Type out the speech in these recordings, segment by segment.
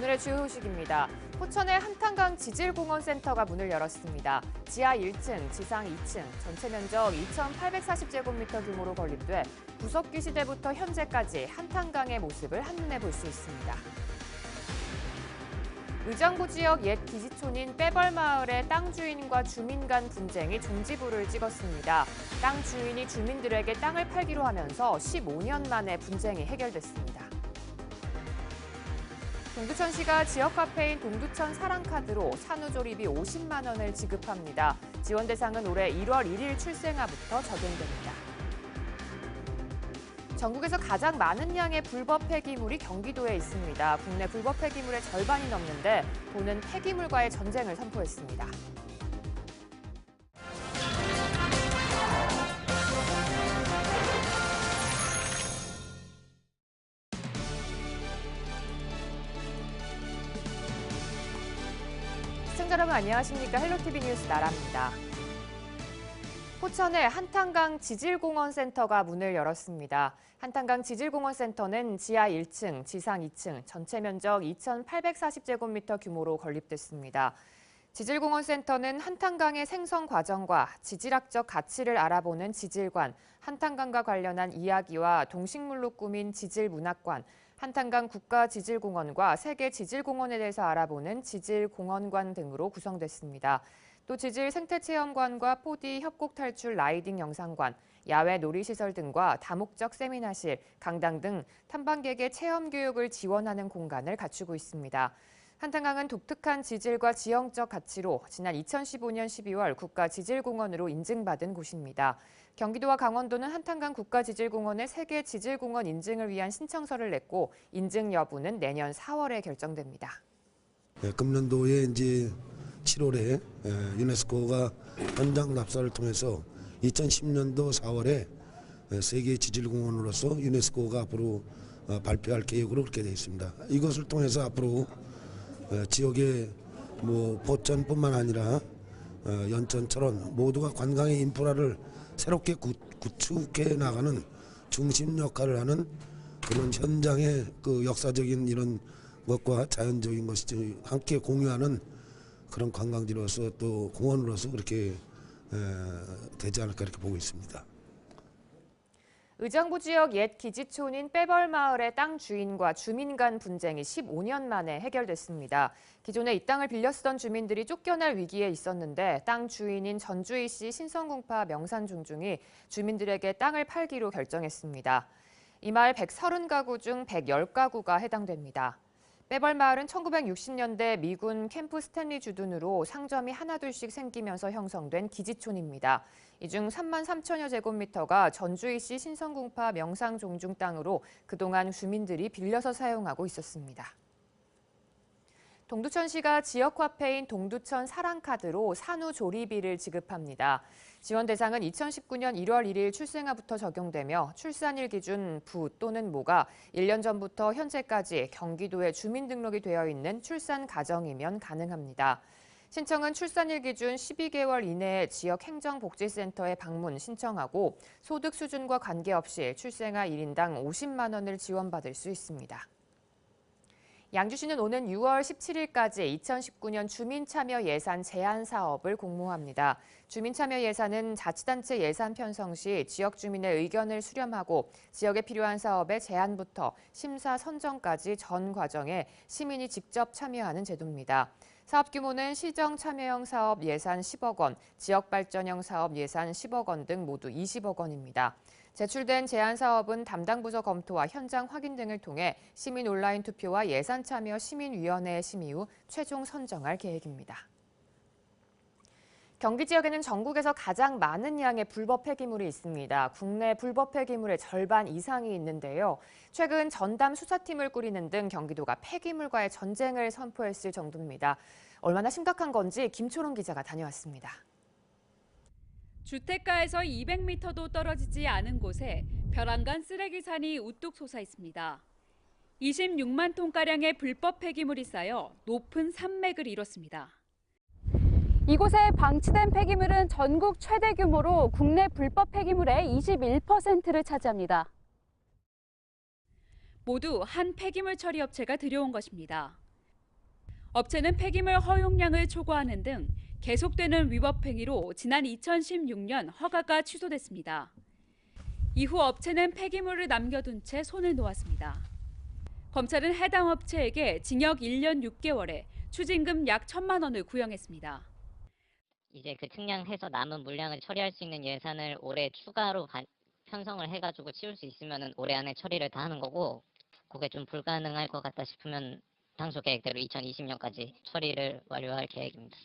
오늘의 주요 소식입니다. 포천의 한탄강 지질공원센터가 문을 열었습니다. 지하 1층, 지상 2층, 전체 면적 2,840제곱미터 규모로 건립돼 구석기 시대부터 현재까지 한탄강의 모습을 한눈에 볼 수 있습니다. 의정부 지역 옛 기지촌인 빼벌마을의 땅 주인과 주민 간 분쟁이 종지부를 찍었습니다. 땅 주인이 주민들에게 땅을 팔기로 하면서 15년 만에 분쟁이 해결됐습니다. 동두천시가 지역 카페인 동두천 사랑카드로 산후조리비 50만 원을 지급합니다. 지원 대상은 올해 1월 1일 출생아부터 적용됩니다. 전국에서 가장 많은 양의 불법 폐기물이 경기도에 있습니다. 국내 불법 폐기물의 절반이 넘는데 도는 폐기물과의 전쟁을 선포했습니다. 시청자 여러분 안녕하십니까? 헬로티비 뉴스 나라입니다. 포천의 한탄강 지질공원센터가 문을 열었습니다. 한탄강 지질공원센터는 지하 1층, 지상 2층, 전체 면적 2,840제곱미터 규모로 건립됐습니다. 지질공원센터는 한탄강의 생성 과정과 지질학적 가치를 알아보는 지질관, 한탄강과 관련한 이야기와 동식물로 꾸민 지질문학관, 한탄강 국가지질공원과 세계지질공원에 대해서 알아보는 지질공원관 등으로 구성됐습니다. 또 지질 생태체험관과 4D 협곡탈출 라이딩 영상관, 야외 놀이시설 등과 다목적 세미나실, 강당 등 탐방객의 체험 교육을 지원하는 공간을 갖추고 있습니다. 한탄강은 독특한 지질과 지형적 가치로 지난 2015년 12월 국가지질공원으로 인증받은 곳입니다. 경기도와 강원도는 한탄강 국가지질공원의 세계지질공원 인증을 위한 신청서를 냈고 인증 여부는 내년 4월에 결정됩니다. 금년도에 이제 7월에 유네스코가 현장 답사를 통해서 2010년도 4월에 세계 지질공원으로서 유네스코가 앞으로 발표할 계획으로 그렇게 되어 있습니다. 이것을 통해서 앞으로 지역의 포천뿐만 아니라 연천, 모두가 관광의 인프라를 새롭게 구축해 나가는 중심 역할을 하는 그런 현장의 그 역사적인 이런 것과 자연적인 것이 함께 공유하는 그런 관광지로서 또 공원으로서 그렇게 되지 않을까 이렇게 보고 있습니다. 의정부 지역 옛 기지촌인 빼벌마을의 땅 주인과 주민 간 분쟁이 15년 만에 해결됐습니다. 기존에 이 땅을 빌려 쓰던 주민들이 쫓겨날 위기에 있었는데 땅 주인인 전주이시 신성궁파 명산중중이 주민들에게 땅을 팔기로 결정했습니다. 이 마을 130가구 중 110가구가 해당됩니다. 빼벌마을은 1960년대 미군 캠프 스탠리 주둔으로 상점이 하나둘씩 생기면서 형성된 기지촌입니다. 이 중 3만 3천여 제곱미터가 전주이시 신성궁파 명상종중 땅으로 그동안 주민들이 빌려서 사용하고 있었습니다. 동두천시가 지역 화폐인 동두천 사랑카드로 산후조리비를 지급합니다. 지원 대상은 2019년 1월 1일 출생아부터 적용되며 출산일 기준 부 또는 모가 1년 전부터 현재까지 경기도에 주민등록이 되어 있는 출산 가정이면 가능합니다. 신청은 출산일 기준 12개월 이내에 지역 행정복지센터에 방문 신청하고 소득 수준과 관계없이 출생아 1인당 50만 원을 지원받을 수 있습니다. 양주시는 오는 6월 17일까지 2019년 주민참여 예산 제한 사업을 공모합니다. 주민참여 예산은 자치단체 예산 편성 시 지역 주민의 의견을 수렴하고 지역에 필요한 사업의 제안부터 심사 선정까지 전 과정에 시민이 직접 참여하는 제도입니다. 사업 규모는 시정 참여형 사업 예산 10억 원, 지역발전형 사업 예산 10억 원 등 모두 20억 원입니다. 제출된 제안 사업은 담당 부서 검토와 현장 확인 등을 통해 시민 온라인 투표와 예산 참여 시민위원회 심의 후 최종 선정할 계획입니다. 경기 지역에는 전국에서 가장 많은 양의 불법 폐기물이 있습니다. 국내 불법 폐기물의 절반 이상이 있는데요. 최근 전담 수사팀을 꾸리는 등 경기도가 폐기물과의 전쟁을 선포했을 정도입니다. 얼마나 심각한 건지 김초롱 기자가 다녀왔습니다. 주택가에서 200m도 떨어지지 않은 곳에 벼랑간 쓰레기산이 우뚝 솟아 있습니다. 26만 톤가량의 불법 폐기물이 쌓여 높은 산맥을 이뤘습니다. 이곳에 방치된 폐기물은 전국 최대 규모로 국내 불법 폐기물의 21%를 차지합니다. 모두 한 폐기물 처리 업체가 들여온 것입니다. 업체는 폐기물 허용량을 초과하는 등 계속되는 위법 행위로 지난 2016년 허가가 취소됐습니다. 이후 업체는 폐기물을 남겨둔 채 손을 놓았습니다. 검찰은 해당 업체에게 징역 1년 6개월에 추징금 약 1,000만 원을 구형했습니다. 이제 그 측량해서 남은 물량을 처리할 수 있는 예산을 올해 추가로 편성을 해가지고 치울 수 있으면 올해 안에 처리를 다 하는 거고, 그게 좀 불가능할 것 같다 싶으면 당초 계획대로 2020년까지 처리를 완료할 계획입니다.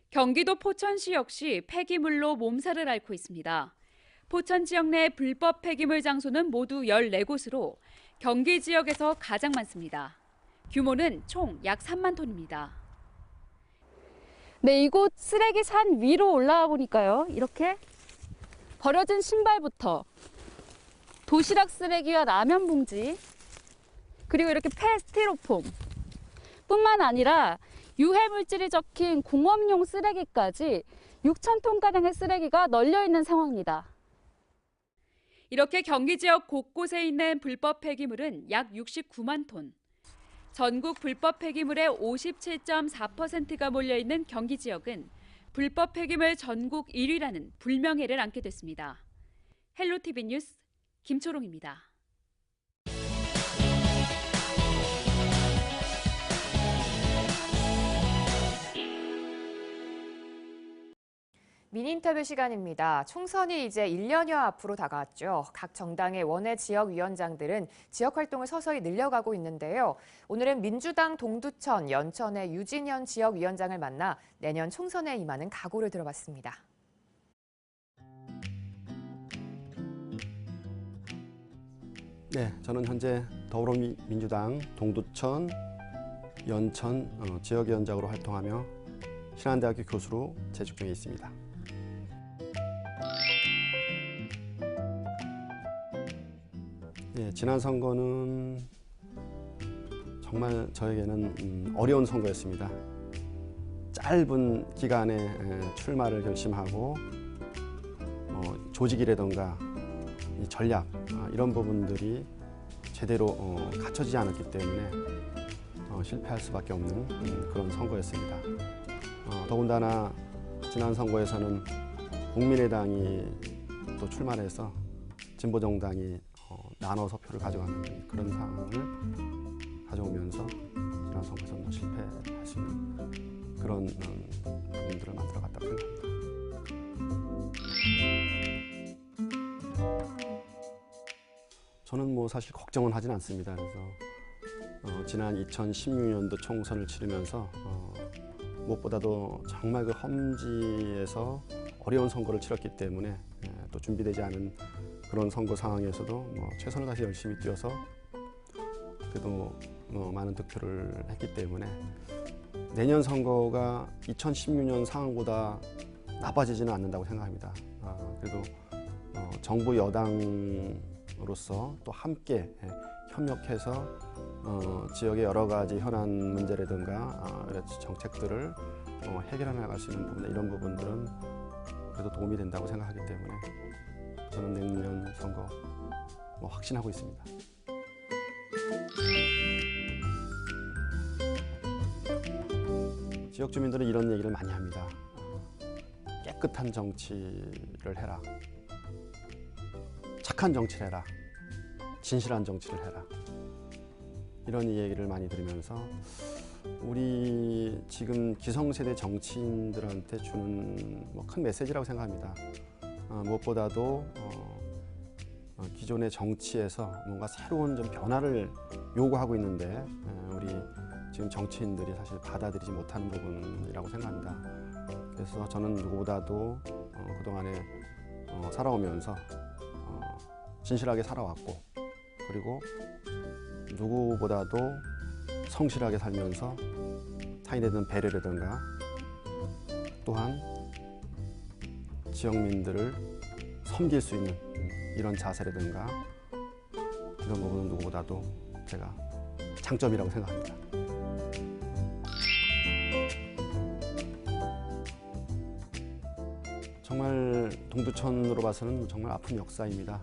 경기도 포천시 역시 폐기물로 몸살을 앓고 있습니다. 포천 지역 내 불법 폐기물 장소는 모두 14곳으로 경기 지역에서 가장 많습니다. 규모는 총 약 3만 톤입니다. 네, 이곳 쓰레기 산 위로 올라가 보니까요. 이렇게 버려진 신발부터 도시락 쓰레기와 라면 봉지, 그리고 이렇게 스티로폼 뿐만 아니라 유해 물질이 적힌 공업용 쓰레기까지 6,000톤가량의 쓰레기가 널려 있는 상황입니다. 이렇게 경기 지역 곳곳에 있는 불법 폐기물은 약 69만 톤. 전국 불법 폐기물의 57.4%가 몰려있는 경기 지역은 불법 폐기물 전국 1위라는 불명예를 안게 됐습니다. 헬로티비 뉴스 김초롱입니다. 미니인터뷰 시간입니다. 총선이 이제 1년여 앞으로 다가왔죠. 각 정당의 원외 지역위원장들은 지역활동을 서서히 늘려가고 있는데요. 오늘은 민주당 동두천, 연천의 유진현 지역위원장을 만나 내년 총선에 임하는 각오를 들어봤습니다. 네, 저는 현재 더불어민주당 동두천, 연천 지역위원장으로 활동하며 신한대학교 교수로 재직 중에 있습니다. 예, 지난 선거는 정말 저에게는 어려운 선거였습니다. 짧은 기간에 출마를 결심하고 조직이라던가 이 전략 이런 부분들이 제대로 갖춰지지 않았기 때문에 실패할 수밖에 없는 그런 선거였습니다. 더군다나 지난 선거에서는 국민의당이 또 출마를 해서 진보정당이 나눠서 표를 가져가는 그런 상황을 가져오면서 지난 선거에서 실패할 수 있는 그런 부분들을 만들어 갔다고 생각합니다. 저는 사실 걱정은 하진 않습니다. 그래서 지난 2016년도 총선을 치르면서 무엇보다도 정말 그 험지에서 어려운 선거를 치렀기 때문에 또 준비되지 않은 그런 선거 상황에서도 최선을 다해서 열심히 뛰어서 그래도 많은 득표를 했기 때문에 내년 선거가 2016년 상황보다 나빠지지는 않는다고 생각합니다. 그래도 정부 여당으로서 또 함께 협력해서 지역의 여러 가지 현안 문제라든가 여러 정책들을 해결해 나갈 수 있는 부분, 이런 부분들은 그래도 도움이 된다고 생각하기 때문에 저는 내년 선거 확신하고 있습니다. 지역 주민들은 이런 얘기를 많이 합니다. 깨끗한 정치를 해라. 착한 정치를 해라. 진실한 정치를 해라. 이런 얘기를 많이 들으면서 우리 지금 기성세대 정치인들한테 주는 큰 메시지라고 생각합니다. 무엇보다도 기존의 정치에서 뭔가 새로운 좀 변화를 요구하고 있는데 우리 지금 정치인들이 사실 받아들이지 못하는 부분이라고 생각합니다. 그래서 저는 누구보다도 그동안에 살아오면서 진실하게 살아왔고, 그리고 누구보다도 성실하게 살면서 타인에 대한 배려라든가 또한 지역민들을 섬길 수 있는 이런 자세라든가 이런 부분은 누구보다도 제가 장점이라고 생각합니다. 정말 동두천으로 봐서는 정말 아픈 역사입니다.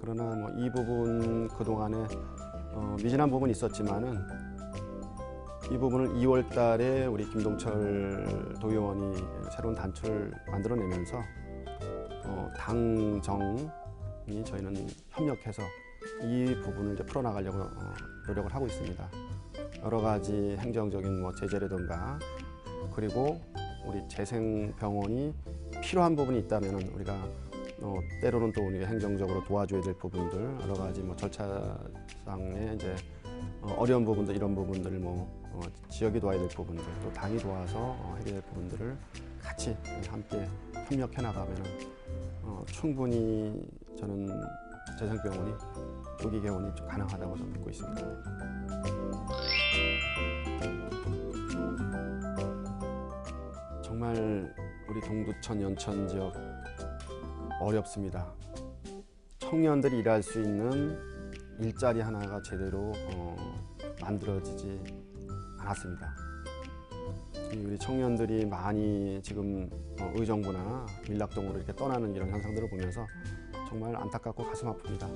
그러나 이 부분 그동안에 미진한 부분이 있었지만은 이 부분을 2월 달에 우리 김동철 도의원이 새로운 단초를 만들어내면서 당정이 저희는 협력해서 이 부분을 이제 풀어나가려고 노력을 하고 있습니다. 여러 가지 행정적인 제재라든가 그리고 우리 재생병원이 필요한 부분이 있다면 우리가 때로는 또 우리가 행정적으로 도와줘야 될 부분들 여러 가지 절차상의 이제 어려운 부분들 이런 부분들을 지역이 도와야 될 부분들 또 당이 도와서 해결될 부분들을 같이 함께 협력해 나가면 충분히 저는 재생병원이 조기 개원이 좀 가능하다고 좀 믿고 있습니다. 정말 우리 동두천 연천 지역 어렵습니다. 청년들이 일할 수 있는 일자리 하나가 제대로 만들어지지 않았습니다. 우리 청년들이 많이 지금 의정부나 밀락동으로 이렇게 떠나는 이런 현상들을 보면서 정말 안타깝고 가슴 아픕니다.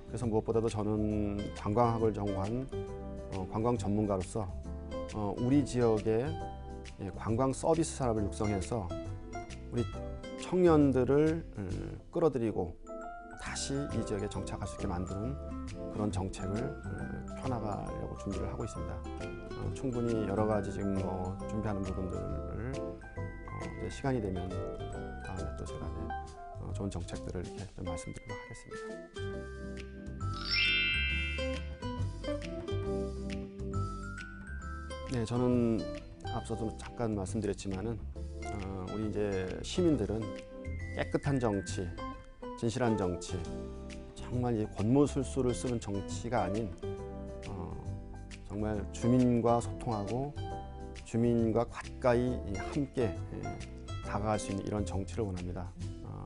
그래서 무엇보다도 저는 관광학을 전공한 관광 전문가로서 우리 지역에 관광 서비스 산업을 육성해서 우리 청년들을 끌어들이고 다시 이 지역에 정착할 수 있게 만드는 그런 정책을 펴나가려고 준비를 하고 있습니다. 충분히 여러 가지 지금 준비하는 부분들을 이제 시간이 되면 다음에 또 제가 이제 좋은 정책들을 이렇게 좀 말씀드리도록 하겠습니다. 네, 저는 앞서도 잠깐 말씀드렸지만은 우리 이제 시민들은 깨끗한 정치, 진실한 정치, 정말 이 권모술수를 쓰는 정치가 아닌 정말 주민과 소통하고 주민과 가까이 함께 다가갈 수 있는 이런 정치를 원합니다.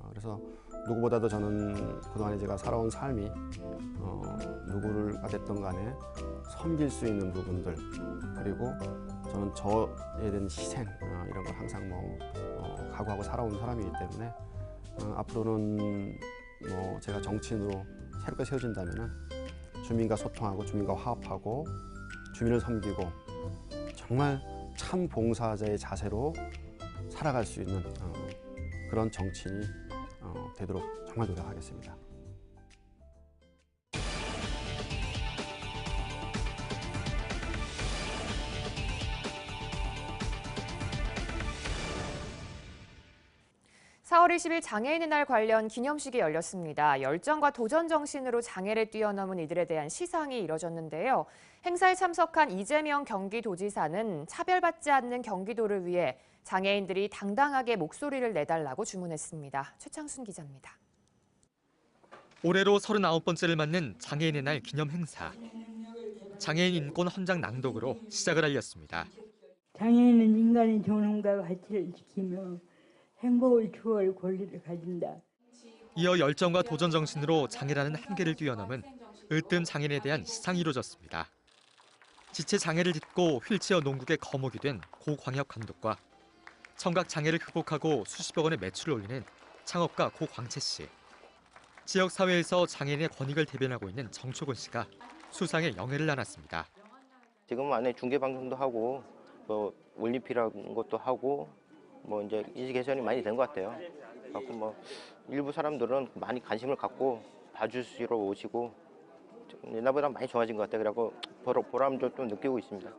그래서 누구보다도 저는 그동안에 제가 살아온 삶이 누구가 됐든 간에 섬길 수 있는 부분들 그리고 저는 저에 대한 희생 이런 걸 항상 각오하고 살아온 사람이기 때문에 앞으로는 제가 정치인으로 새롭게 세워진다면은 주민과 소통하고 주민과 화합하고 주민을 섬기고 정말 참 봉사자의 자세로 살아갈 수 있는 그런 정치인이 되도록 정말 노력하겠습니다. (4월 20일) 장애인의 날 관련 기념식이 열렸습니다. 열정과 도전 정신으로 장애를 뛰어넘은 이들에 대한 시상이 이뤄졌는데요. 행사에 참석한 이재명 경기도지사는 차별받지 않는 경기도를 위해 장애인들이 당당하게 목소리를 내달라고 주문했습니다. 최창순 기자입니다. 올해로 39번째를 맞는 장애인의 날 기념 행사. 장애인 인권 헌장 낭독으로 시작을 알렸습니다. 장애인은 인간의 존엄과 가치를 지키며 행복을 추구할 권리를 가진다. 이어 열정과 도전 정신으로 장애라는 한계를 뛰어넘은 으뜸 장애인에 대한 시상이 이루어졌습니다. 지체 장애를 딛고 휠체어 농국의 거목이 된 고 광혁 감독과 청각 장애를 극복하고 수십억 원의 매출을 올리는 창업가 고 광채 씨. 지역 사회에서 장애인의 권익을 대변하고 있는 정초근 씨가 수상에 영예를 나눴습니다. 지금 안에 중계 방송도 하고 올림픽이라는 것도 하고 이제 인식 개선이 많이 된 것 같아요. 그래서 일부 사람들은 많이 관심을 갖고 봐주시러 오시고 옛날보다 많이 좋아진 것 같아요. 그래서 보람도 좀 느끼고 있습니다.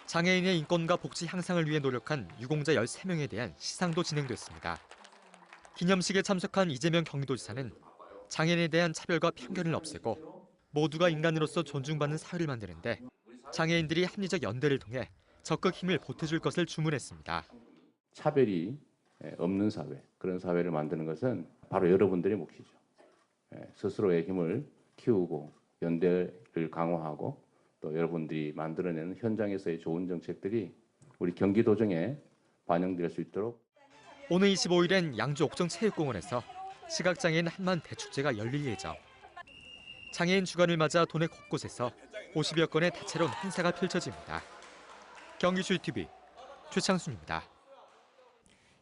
장애인의 인권과 복지 향상을 위해 노력한 유공자 13명에 대한 시상도 진행됐습니다. 기념식에 참석한 이재명 경기도지사는 장애인에 대한 차별과 편견을 없애고 모두가 인간으로서 존중받는 사회를 만드는데 장애인들이 합리적 연대를 통해 적극 힘을 보태줄 것을 주문했습니다. 차별이 없는 사회, 그런 사회를 만드는 것은 바로 여러분들의 몫이죠. 스스로의 힘을 키우고 연대를 강화하고 또 여러분들이 만들어내는 현장에서의 좋은 정책들이 우리 경기도정에 반영될 수 있도록. 오늘 25일엔 양주 옥정체육공원에서 시각장애인 한만 대축제가 열릴 예정. 장애인 주간을 맞아 도내 곳곳에서 50여 건의 다채로운 행사가 펼쳐집니다. 경기주의 TV 최창순입니다.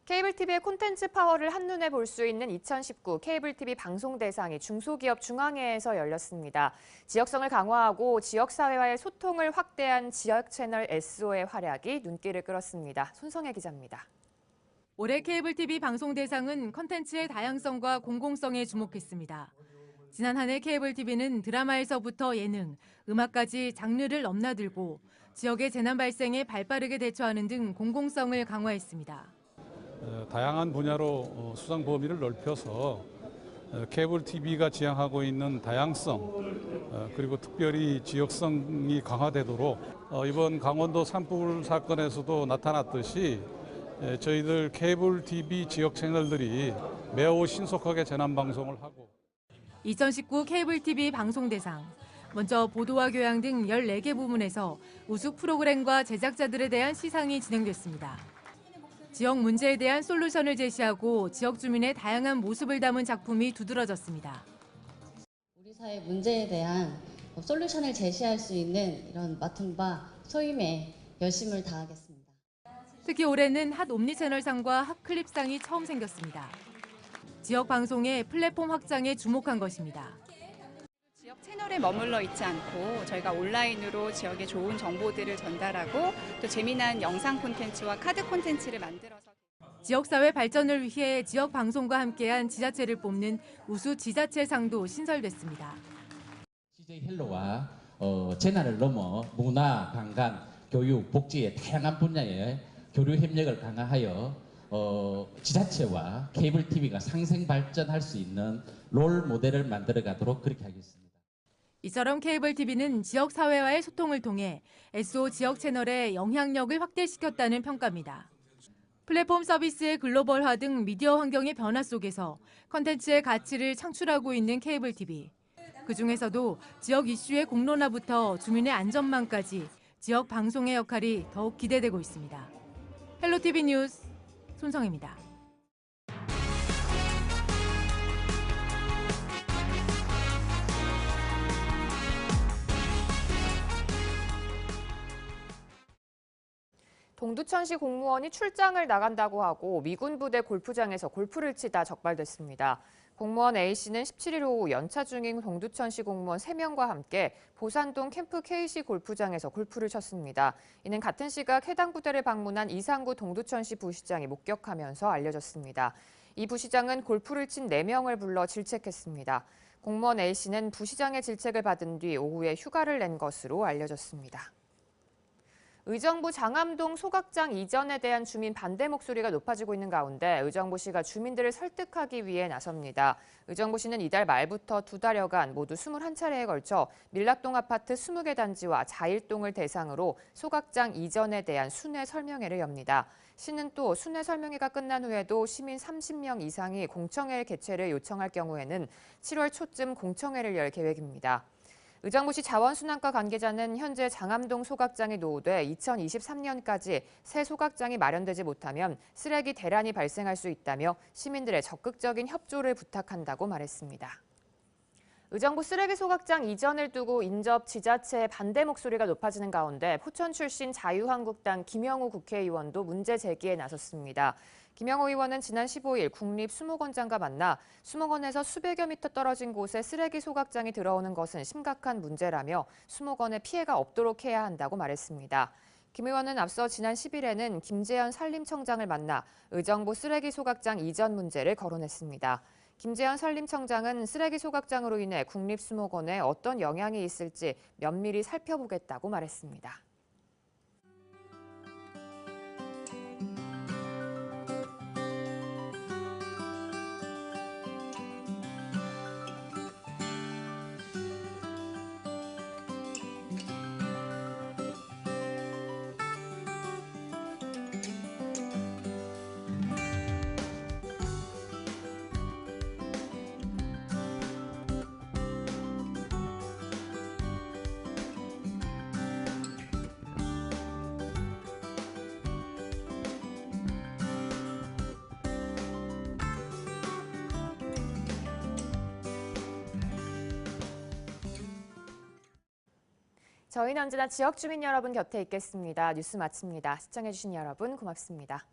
케이블 TV의 콘텐츠 파워를 한눈에 볼 수 있는 2019 케이블 TV 방송대상이 중소기업 중앙회에서 열렸습니다. 지역성을 강화하고 지역사회와의 소통을 확대한 지역 채널 SO의 활약이 눈길을 끌었습니다. 손성혜 기자입니다. 올해 케이블 TV 방송대상은 콘텐츠의 다양성과 공공성에 주목했습니다. 지난 한 해 케이블 TV는 드라마에서부터 예능, 음악까지 장르를 넘나들고 지역의 재난 발생에 발빠르게 대처하는 등 공공성을 강화했습니다. 다양한 분야로 수상 범위를 넓혀서 케이블 TV가 지향하고 있는 다양성 그리고 특별히 지역성이 강화되도록 이번 강원도 산불 사건에서도 나타났듯이 저희들 케이블 TV 지역 채널들이 매우 신속하게 재난 방송을 하고 2019 케이블 TV 방송대상. 먼저 보도와 교양 등 14개 부문에서 우수 프로그램과 제작자들에 대한 시상이 진행됐습니다. 지역 문제에 대한 솔루션을 제시하고 지역 주민의 다양한 모습을 담은 작품이 두드러졌습니다. 우리 사회 문제에 대한 솔루션을 제시할 수 있는 이런 맡은 바 소임에 열심을 다하겠습니다. 특히 올해는 핫 옴니채널상과 핫 클립상이 처음 생겼습니다. 지역 방송의 플랫폼 확장에 주목한 것입니다. 지역 채널에 머물러 있지 않고 저희가 온라인으로 지역의 좋은 정보들을 전달하고 또 재미난 영상 콘텐츠와 카드 콘텐츠를 만들어서 지역사회 발전을 위해 지역 방송과 함께한 지자체를 뽑는 우수 지자체상도 신설됐습니다. CJ 헬로와 재난을 넘어 문화, 관광, 교육, 복지의 다양한 분야의 교류 협력을 강화하여 지자체와 케이블 TV가 상생 발전할 수 있는 롤 모델을 만들어 가도록 그렇게 하겠습니다. 이처럼 케이블 TV는 지역 사회와의 소통을 통해 SO 지역 채널의 영향력을 확대시켰다는 평가입니다. 플랫폼 서비스의 글로벌화 등 미디어 환경의 변화 속에서 콘텐츠의 가치를 창출하고 있는 케이블 TV. 그중에서도 지역 이슈의 공론화부터 주민의 안전망까지 지역 방송의 역할이 더욱 기대되고 있습니다. 헬로티비 뉴스 손성혜입니다. 동두천시 공무원이 출장을 나간다고 하고 미군 부대 골프장에서 골프를 치다 적발됐습니다. 공무원 A씨는 17일 오후 연차 중인 동두천시 공무원 3명과 함께 보산동 캠프 K시 골프장에서 골프를 쳤습니다. 이는 같은 시각 해당 부대를 방문한 이상구 동두천시 부시장이 목격하면서 알려졌습니다. 이 부시장은 골프를 친 4명을 불러 질책했습니다. 공무원 A씨는 부시장의 질책을 받은 뒤 오후에 휴가를 낸 것으로 알려졌습니다. 의정부 장암동 소각장 이전에 대한 주민 반대 목소리가 높아지고 있는 가운데 의정부시가 주민들을 설득하기 위해 나섭니다. 의정부시는 이달 말부터 2달여간 모두 21차례에 걸쳐 밀락동 아파트 20개 단지와 자일동을 대상으로 소각장 이전에 대한 순회 설명회를 엽니다. 시는 또 순회 설명회가 끝난 후에도 시민 30명 이상이 공청회 개최를 요청할 경우에는 7월 초쯤 공청회를 열 계획입니다. 의정부시 자원순환과 관계자는 현재 장암동 소각장이 노후돼 2023년까지 새 소각장이 마련되지 못하면 쓰레기 대란이 발생할 수 있다며 시민들의 적극적인 협조를 부탁한다고 말했습니다. 의정부 쓰레기 소각장 이전을 두고 인접 지자체의 반대 목소리가 높아지는 가운데 포천 출신 자유한국당 김영우 국회의원도 문제 제기에 나섰습니다. 김영우 의원은 지난 15일 국립수목원장과 만나 수목원에서 수백여 미터 떨어진 곳에 쓰레기 소각장이 들어오는 것은 심각한 문제라며 수목원에 피해가 없도록 해야 한다고 말했습니다. 김 의원은 앞서 지난 10일에는 김재현 산림청장을 만나 의정부 쓰레기 소각장 이전 문제를 거론했습니다. 김재현 산림청장은 쓰레기 소각장으로 인해 국립수목원에 어떤 영향이 있을지 면밀히 살펴보겠다고 말했습니다. 저희는 언제나 지역 주민 여러분 곁에 있겠습니다. 뉴스 마칩니다. 시청해주신 여러분 고맙습니다.